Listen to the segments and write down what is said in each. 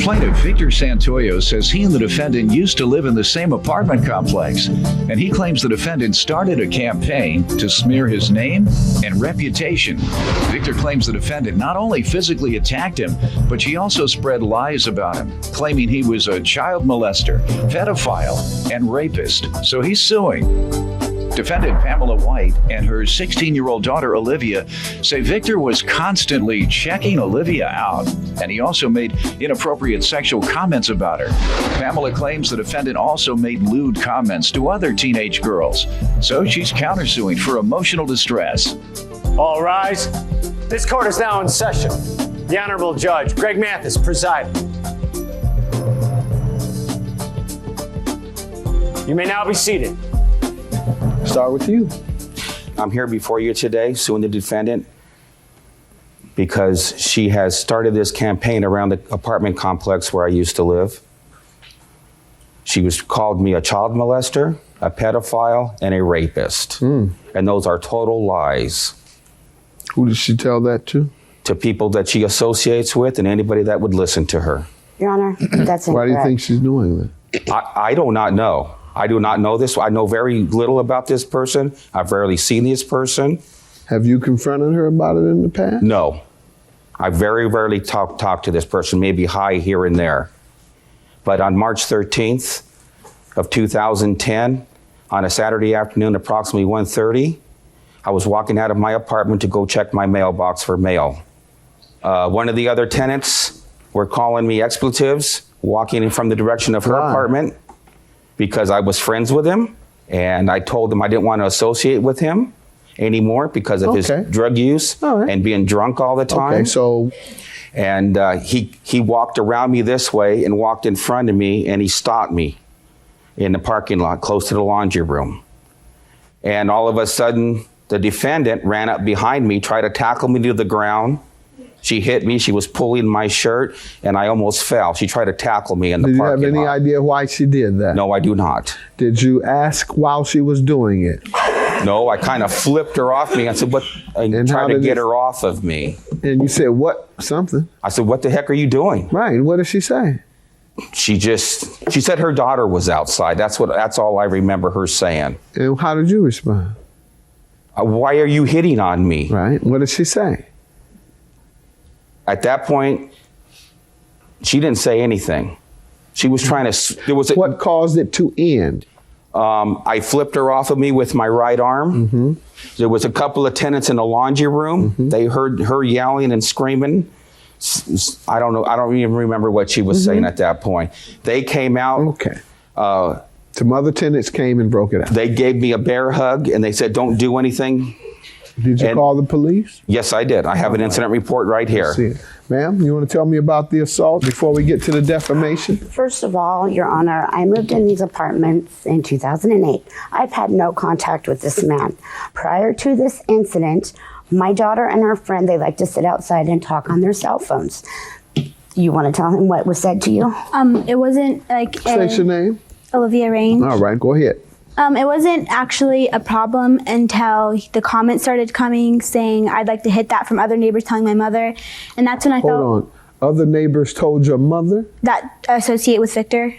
Plaintiff Victor Santoyo says he and the defendant used to live in the same apartment complex, and he claims the defendant started a campaign to smear his name and reputation. Victor claims the defendant not only physically attacked him, but she also spread lies about him, claiming he was a child molester, pedophile, and rapist. So he's suing. Defendant Pamela White and her 16-year-old daughter Olivia say Victor was constantly checking Olivia out, and he also made inappropriate sexual comments about her. Pamela claims the defendant also made lewd comments to other teenage girls, so she's countersuing for emotional distress. All rise. This court is now in session. The Honorable Judge Greg Mathis presiding. You may now be seated. Start with you. I'm here before you today suing the defendant because she has started this campaign around the apartment complex where I used to live. She called me a child molester, a pedophile, and a rapist. And those are total lies. Who did she tell that to? To people that she associates with and anybody that would listen to her. Your Honor, that's incorrect. Why do you think she's doing that? I do not know. I do not know this. I know very little about this person. I've rarely seen this person. Have you confronted her about it in the past? No. I very rarely talk to this person, maybe hi here and there. But on March 13th of 2010, on a Saturday afternoon, approximately 1:30, I was walking out of my apartment to go check my mailbox for mail. One of the other tenants were calling me expletives, walking in from the direction of her apartment, because I was friends with him, and I told him I didn't want to associate with him anymore because of his drug use and being drunk all the time. And he walked around me this way and walked in front of me, and he stopped me in the parking lot close to the laundry room. And all of a sudden, the defendant ran up behind me, tried to tackle me to the ground. She hit me. She was pulling my shirt, and I almost fell. She tried to tackle me in the parking lot. Do you have any idea why she did that? No, I do not. Did you ask while she was doing it? No, I kind of flipped her off me. I said, "What?" And tried to get her off of me. And you said, "What?" Something. I said, "What the heck are you doing?" Right. What did she say? She said her daughter was outside. That's all I remember her saying. And how did you respond? Why are you hitting on me? Right. What did she say? At that point, she didn't say anything. She was trying to, what caused it to end? I flipped her off of me with my right arm. There was a couple of tenants in the laundry room. They heard her yelling and screaming. I don't know. I don't even remember what she was saying at that point. They came out. Some other tenants came and broke it out. They gave me a bear hug and they said, "Don't do anything." Did you call the police? Yes, I did. I have an incident report right here. Ma'am, you want to tell me about the assault before we get to the defamation? First of all, Your Honor, I moved in these apartments in 2008. I've had no contact with this man. Prior to this incident, my daughter and her friend, they like to sit outside and talk on their cell phones. You want to tell him what was said to you? It wasn't like... Say your name. Olivia Range. All right, go ahead. It wasn't actually a problem until the comments started coming saying I'd like to hit that from other neighbors telling my mother. And that's when I felt... Hold on. Other neighbors told your mother? That associate with Victor.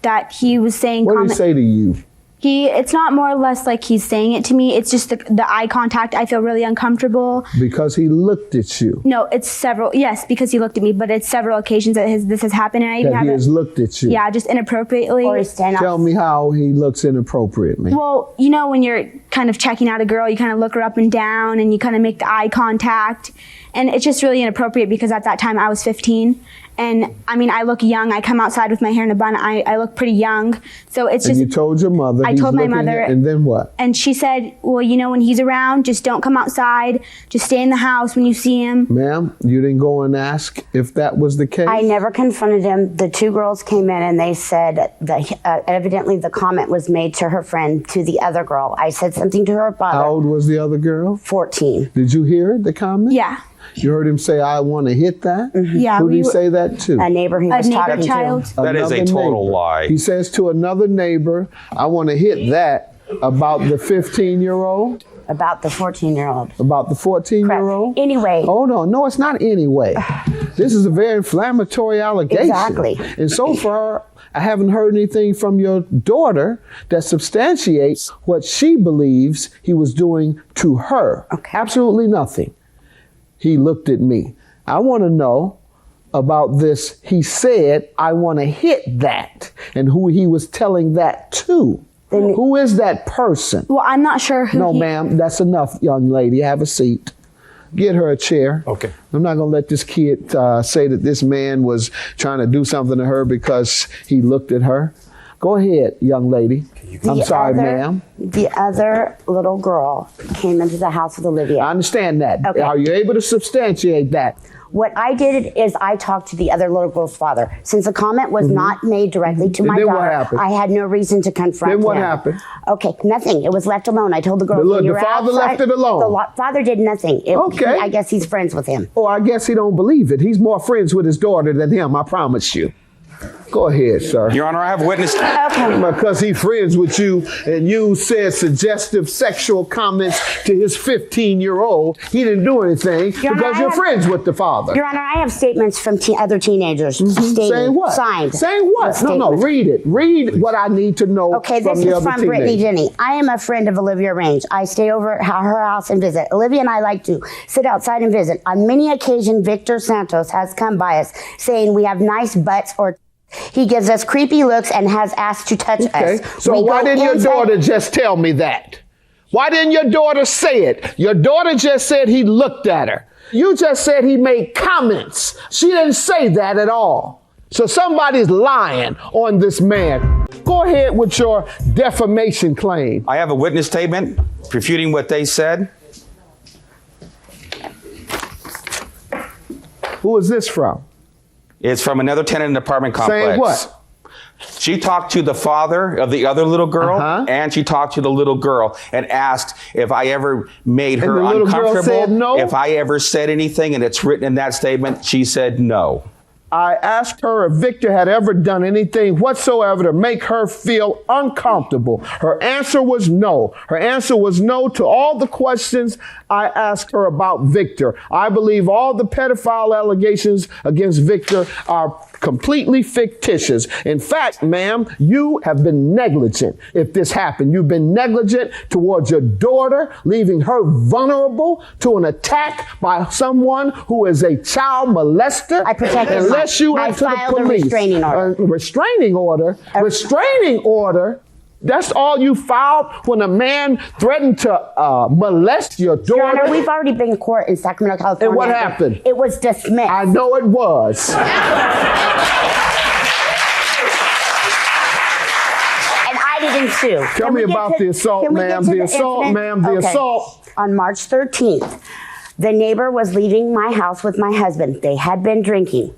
That he was saying... What did he say to you? It's not more or less like he's saying it to me. It's just the eye contact. I feel really uncomfortable. Because he looked at you? No, it's several. Yes, because he looked at me, but it's several occasions that this has happened. And I even he has looked at you? Yeah, just inappropriately. Or he's standing Tell me how he looks inappropriately. Well, you know, when you're kind of checking out a girl, you kind of look her up and down and you kind of make the eye contact. And it's just really inappropriate because at that time I was 15. And I mean, I look young. I come outside with my hair in a bun. I look pretty young. So it's just... And you told your mother. I told my mother. And then what? And she said, well, you know, when he's around, just don't come outside. Just stay in the house when you see him. Ma'am, you didn't go and ask if that was the case? I never confronted him. The two girls came in and they said that evidently the comment was made to her friend, to the other girl. I said something to her father. How old was the other girl? 14. Did you hear the comment? Yeah. You heard him say, "I want to hit that"? Yeah. Who did he say that to? A neighbor he was talking to. That is a total lie. He says to another neighbor, "I want to hit that," about the 15-year-old? About the 14-year-old. About the 14-year-old? Correct. Anyway. Hold on. No, it's not anyway. This is a very inflammatory allegation. Exactly. And so far, I haven't heard anything from your daughter that substantiates what she believes he was doing to her. Okay. Absolutely nothing. He looked at me. I want to know about this. He said, I want to hit that, and who he was telling that to. Who is that person? Well, I'm not sure who. No, ma'am, that's enough, young lady. Have a seat. Get her a chair. Okay. I'm not going to let this kid say that this man was trying to do something to her because he looked at her. Go ahead, young lady. I'm sorry, ma'am. The other little girl came into the house with Olivia. I understand that. Okay. Are you able to substantiate that? What I did is I talked to the other little girl's father. Since the comment was not made directly to And my then what daughter, happened? I had no reason to confront him. Then what happened? Okay, nothing. It was left alone. I told the girl, The when you're father outside, left it alone? The father did nothing. Okay. I guess he's friends with him. Oh, I guess he don't believe it. He's more friends with his daughter than him, I promise you. Go ahead, sir. Your Honor, I have witnessed. Okay. Because he's friends with you and you said suggestive sexual comments to his 15-year-old. He didn't do anything Your Honor, because you're friends with the father. Your Honor, I have statements from other teenagers. Saying what? Signed. Saying what? The No, statements. read it. Read what I need to know Okay, from this the is other from Brittany teenagers. Jenny. I am a friend of Olivia Range. I stay over at her house and visit. Olivia and I like to sit outside and visit. On many occasions, Victor Santos has come by us saying we have nice butts, or he gives us creepy looks and has asked to touch Okay, us. so We why go didn't your inside- daughter just tell me that? Why didn't your daughter say it? Your daughter just said he looked at her. You just said he made comments. She didn't say that at all. So somebody's lying on this man. Go ahead with your defamation claim. I have a witness statement refuting what they said. Who is this from? It's from another tenant in the apartment complex. Saying what? She talked to the father of the other little girl, Uh-huh. and she talked to the little girl and asked if I ever made her the little girl uncomfortable. said no? If I ever said anything, and it's written in that statement, she said no. I asked her if Victor had ever done anything whatsoever to make her feel uncomfortable. Her answer was no. Her answer was no to all the questions I asked her about Victor. I believe all the pedophile allegations against Victor are completely fictitious. In fact, ma'am, you have been negligent if this happened. You've been negligent towards your daughter, leaving her vulnerable to an attack by someone who is a child molester. I protected Unless you I went to the filed a police. restraining order. A restraining order? Restraining order? That's all you filed when a man threatened to molest your daughter? Your Honor, we've already been in court in Sacramento, California. And what happened? It was dismissed. I know it was. And I didn't sue. Tell me about the assault, ma'am. The assault, ma'am. The assault. On March 13th, the neighbor was leaving my house with my husband. They had been drinking.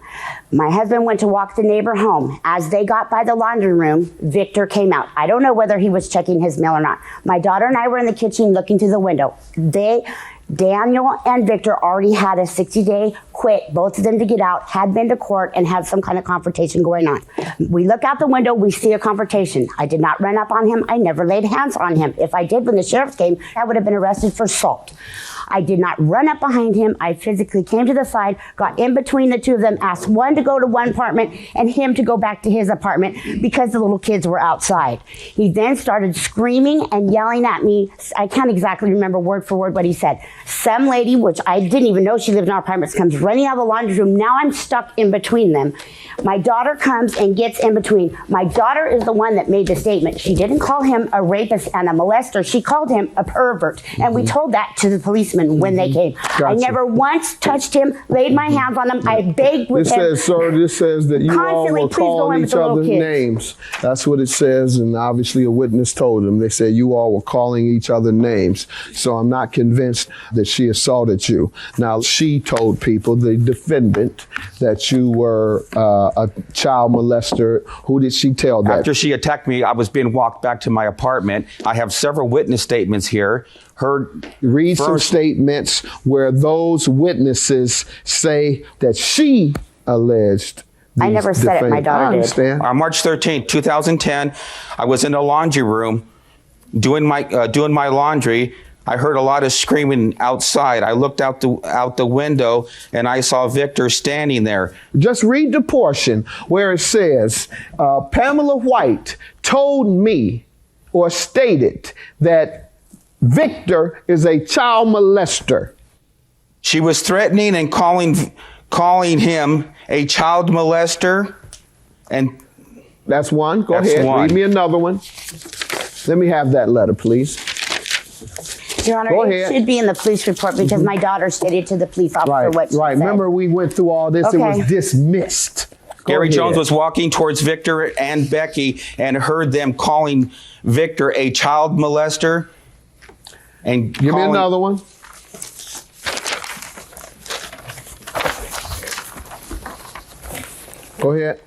My husband went to walk the neighbor home. As they got by the laundry room, Victor came out. I don't know whether he was checking his mail or not. My daughter and I were in the kitchen looking through the window. Daniel and Victor already had a 60-day quit, both of them to get out, had been to court, and had some kind of confrontation going on. We look out the window, we see a confrontation. I did not run up on him. I never laid hands on him. If I did when the sheriff came, I would have been arrested for assault. I did not run up behind him. I physically came to the side, got in between the two of them, asked one to go to one apartment and him to go back to his apartment because the little kids were outside. He then started screaming and yelling at me. I can't exactly remember word for word what he said. Some lady, which I didn't even know she lived in our apartments, comes running out of the laundry room. Now I'm stuck in between them. My daughter comes and gets in between. My daughter is the one that made the statement. She didn't call him a rapist and a molester. She called him a pervert. And we told that to the policeman when they came. Gotcha. I never once touched him, laid my hands on him. I begged with This him. says, sir, this says that you all Constantly, were please go calling in with each the little other's kids. names. That's what it says, and obviously a witness told him. They said you all were calling each other names. So I'm not convinced that she assaulted you. Now, she told people, the defendant, that you were a child molester. Who did she tell that? After she attacked me, I was being walked back to my apartment. I have several witness statements here. Read some statements where those witnesses say that she alleged. I never said it, my daughter I understand. On March 13, 2010, I was in the laundry room doing my laundry. I heard a lot of screaming outside. I looked out the window and I saw Victor standing there. Just read the portion where it says, Pamela White told me or stated that Victor is a child molester. She was threatening and calling him a child molester. And that's one. Go that's ahead. One. Read me another one. Let me have that letter, please. Your Honor, it should be in the police report because my daughter stated to the police officer what she said. Remember, we went through all this. Okay. It was dismissed. Gary Jones was walking towards Victor and Becky and heard them calling Victor a child molester. And give me another one. Go ahead.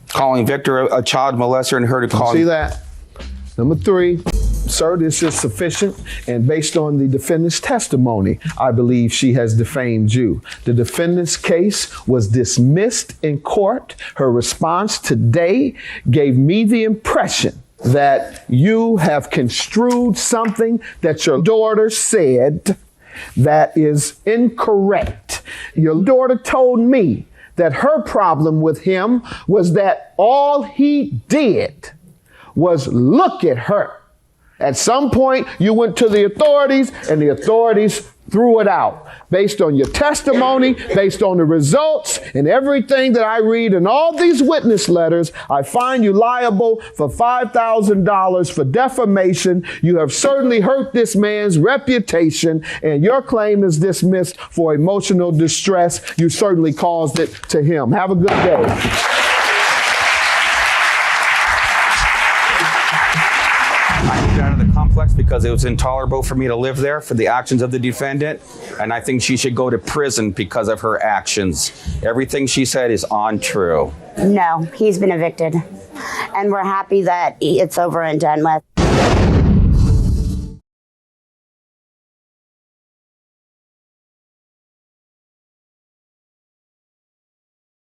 Calling Victor a child molester and heard it call. See that? Number 3, sir, this is sufficient, and based on the defendant's testimony, I believe she has defamed you. The defendant's case was dismissed in court. Her response today gave me the impression that you have construed something that your daughter said that is incorrect. Your daughter told me that her problem with him was that all he did was look at her. At some point, you went to the authorities, and the authorities threw it out. Based on your testimony, based on the results, and everything that I read in all these witness letters, I find you liable for $5,000 for defamation. You have certainly hurt this man's reputation, and your claim is dismissed for emotional distress. You certainly caused it to him. Have a good day. Complex because it was intolerable for me to live there for the actions of the defendant, and I think she should go to prison because of her actions. Everything she said is untrue. No, he's been evicted, and we're happy that it's over and done with.